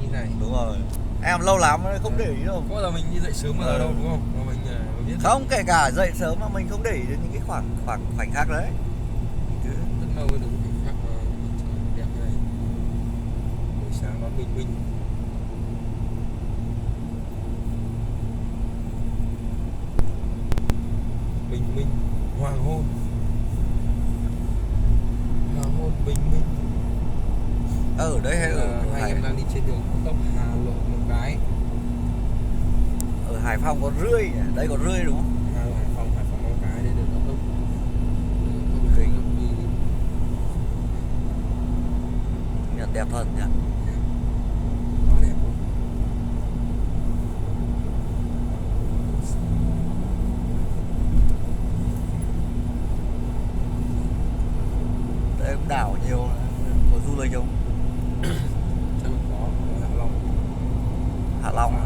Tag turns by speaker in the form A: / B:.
A: như này.
B: Đúng rồi. Em lâu lắm không để ý đâu.
A: Có là mình đi dậy sớm mà đâu đúng không? Mà mình biết
B: Không, kể cả dậy sớm mà mình không để ý đến những cái khoảnh khắc đấy. Cứ
A: rất lâu được cái khác đẹp như này. Buổi sáng nó bình minh. Bình minh, hoàng hôn. Hoàng hôn bình minh.
B: ở đấy hay ở
A: Hai anh em đang đi trên đường cao tốc Hà Nội Móng Cái.
B: ở Hải Phòng có rươi nhỉ? Đây có rươi đúng không?
A: Hải Phòng Móng Cái đây đường cao tốc. Không
B: Kính.
A: đi.
B: Nhật đẹp thật nhỉ.
A: Quá đẹp luôn.
B: Đây cũng đảo nhiều, có du lịch không?
A: Chắc là có Hạ Long.
B: Hạ Long à?